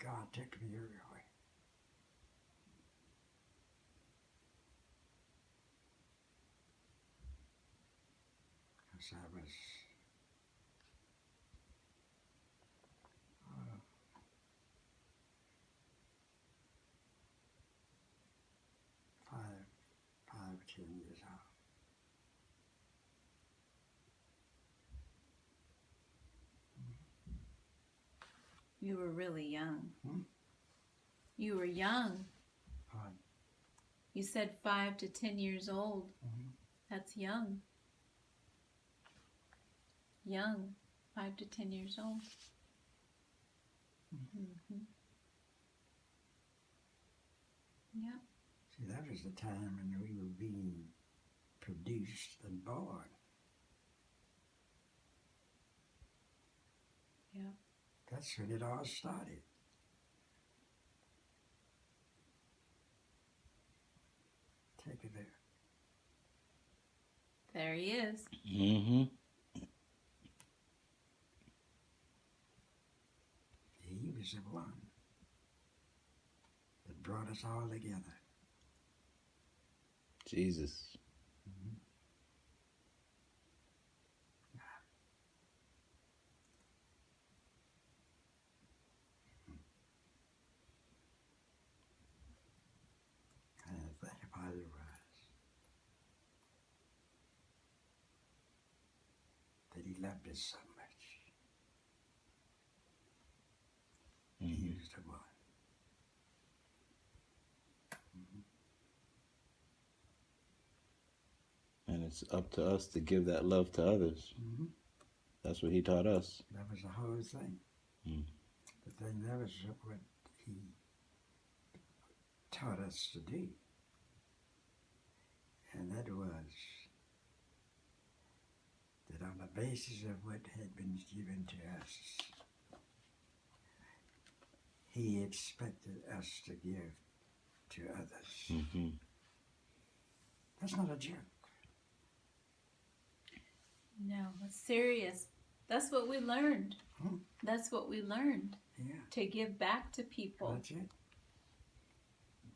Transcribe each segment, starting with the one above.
God took me everywhere. Because I was uh, 10 years old. You were really young. Hmm? You were young. Pardon? You said 5 to 10 years old. Mm-hmm. That's young. Young. 5 to 10 years old. Mm-hmm. Yeah. See, that was the time when we were being produced and born. Yeah. That's when it all started. Take it there. There he is. Mm-hmm. He was the one that brought us all together. Jesus. Mm-hmm. And the thing about it was that he loved us so much. Mm-hmm. He was the one. And it's up to us to give that love to others. Mm-hmm. That's what he taught us. That was the whole thing. Mm. The thing, that was what he taught us to do. And that was that on the basis of what had been given to us, he expected us to give to others. Mm-hmm. That's not a joke. No, it's serious. That's what we learned. Hmm. That's what we learned. Yeah, To give back to people. that's it.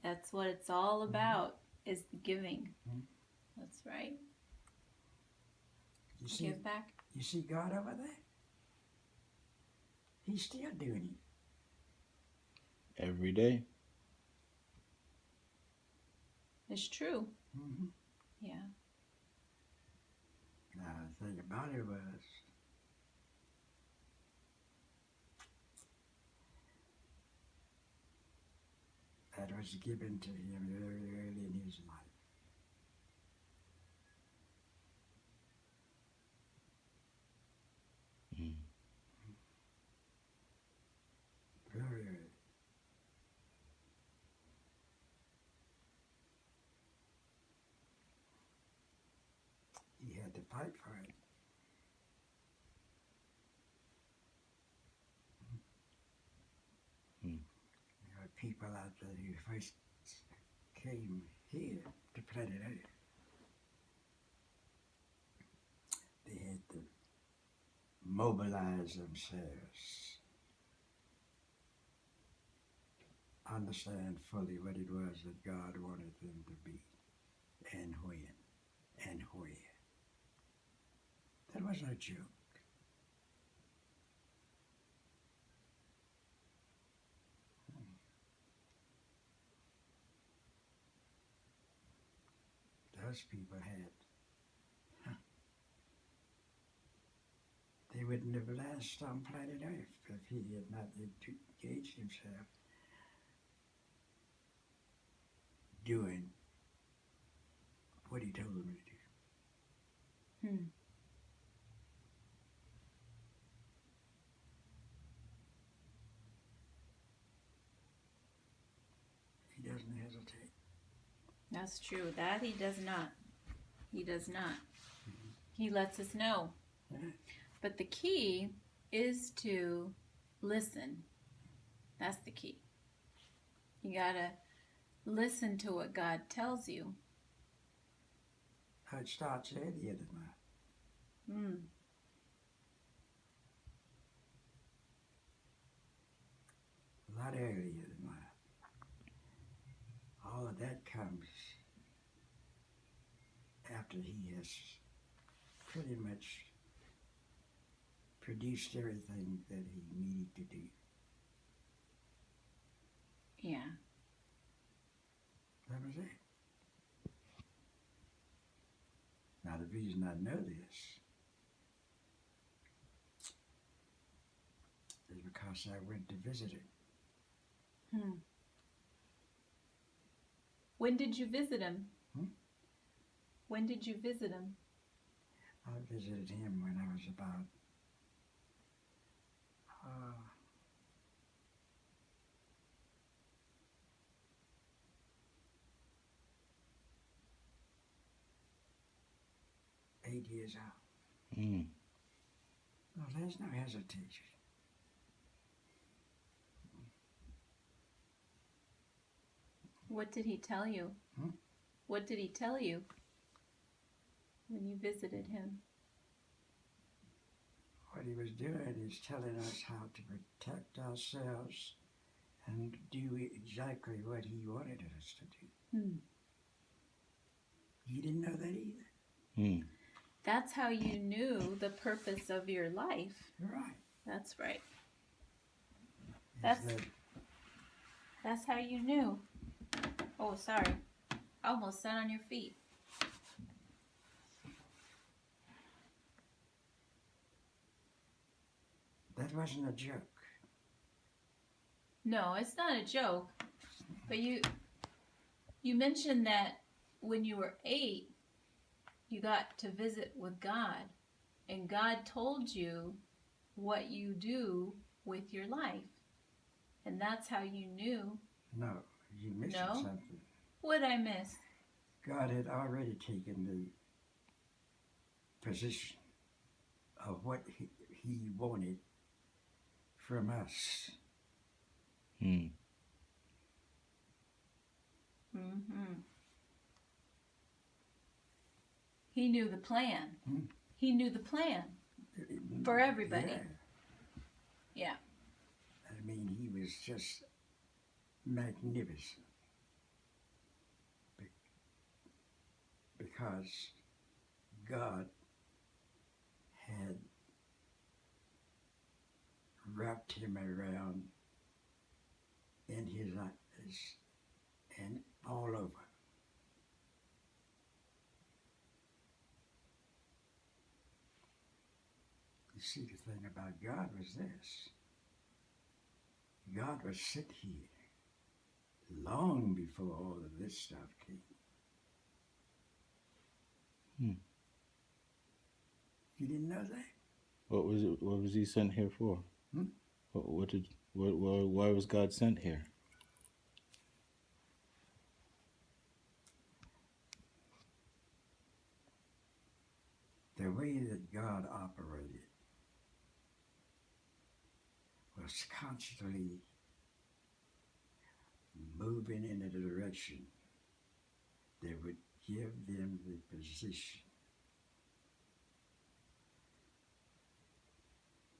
That's what it's all about, is the giving. Mhm. That's right. You see, Give back. you see God over there? He's still doing it. Every day. It's true. Mm-hmm. Yeah. Now, the thing about it was, that was given to him very early in his life. Mm. Very early. He had to fight for it. Mm. There were people out there who first came here to planet Earth. They had to mobilize themselves, understand fully what it was that God wanted them to be, and when, and where. That was no joke. Those people had. They wouldn't have lasted on planet Earth if he had not engaged himself doing what he told them to do. Hmm. He doesn't hesitate. That's true. That he does not. He does not. He lets us know. Yeah. But the key is to listen. That's the key. You gotta listen to what God tells you. It starts earlier than that. Mm. A lot lot earlier than that. All of that comes after he has pretty much produced everything that he needed to do. Yeah. That was it. Now, the reason I know this is because I went to visit him. When did you visit him? Hmm? When did you visit him? I visited him when I was about 8 years out. Mm. No, there's no hesitation. What did he tell you? What did he tell you when you visited him? What he was doing is telling us how to protect ourselves and do exactly what he wanted us to do. You didn't know that either. Mm. That's how you knew the purpose of your life. Right. That's right. Is That's how you knew. Oh, sorry. I almost sat on your feet. that wasn't a joke. No, it's not a joke. But you mentioned that when you were 8, you got to visit with God, and God told you what you do with your life, and that's how you knew. No, you missed No? something. What'd I miss? God had already taken the position of what he wanted from us. Mm. He knew the plan. He knew the plan for everybody. Yeah. I mean, he was just magnificent. Because God had wrapped him around in his eyes and all over. You see, the thing about God was this. God was set here long before all of this stuff came. You didn't know that? What was it? What was he sent here for? Why was God sent here? The way that God operated was constantly moving in a direction that would give them the position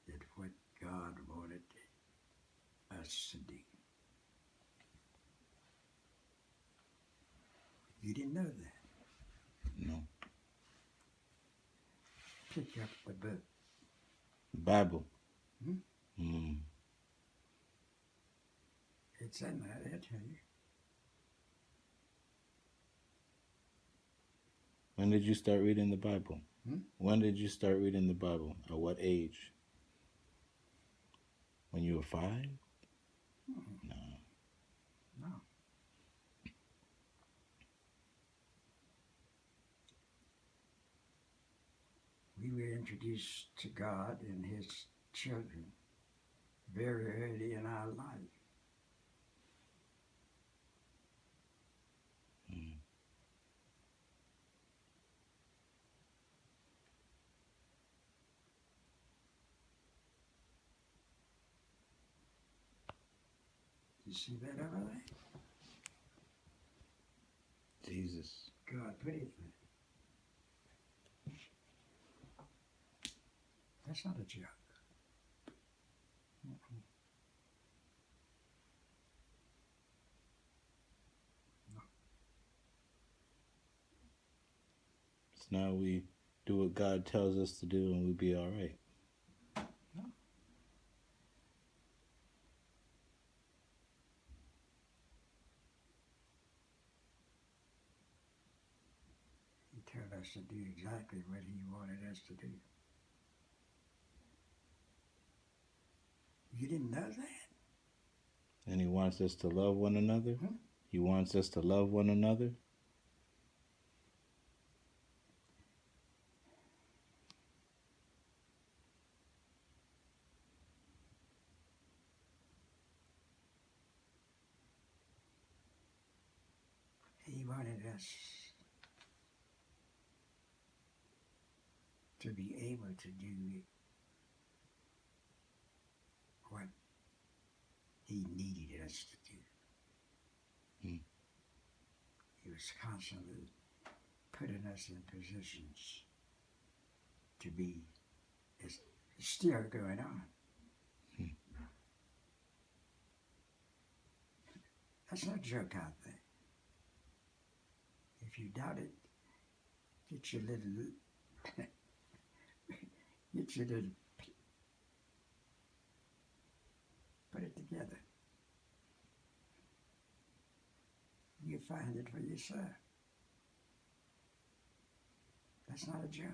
that what God wanted us to do. You didn't know that? No. Pick up the book. Bible. It's in there, I tell you. When did you start reading the Bible? When did you start reading the Bible? At what age? When you were 5? No. No. We were introduced to God and his children very early in our life. You see that over there? Jesus. God put it there. That's not a joke. now we do what God tells us to do and we be all right. No. He told us to do exactly what he wanted us to do. You didn't know that? And he wants us to love one another. Hmm? He wants us to love one another. He wanted us to be able to do what he needed us to do. Hmm. He was constantly putting us in positions to be, it's still going on. Hmm. That's no joke out there. If you doubt it, get your little, put it together. You find it for yourself. That's not a joke.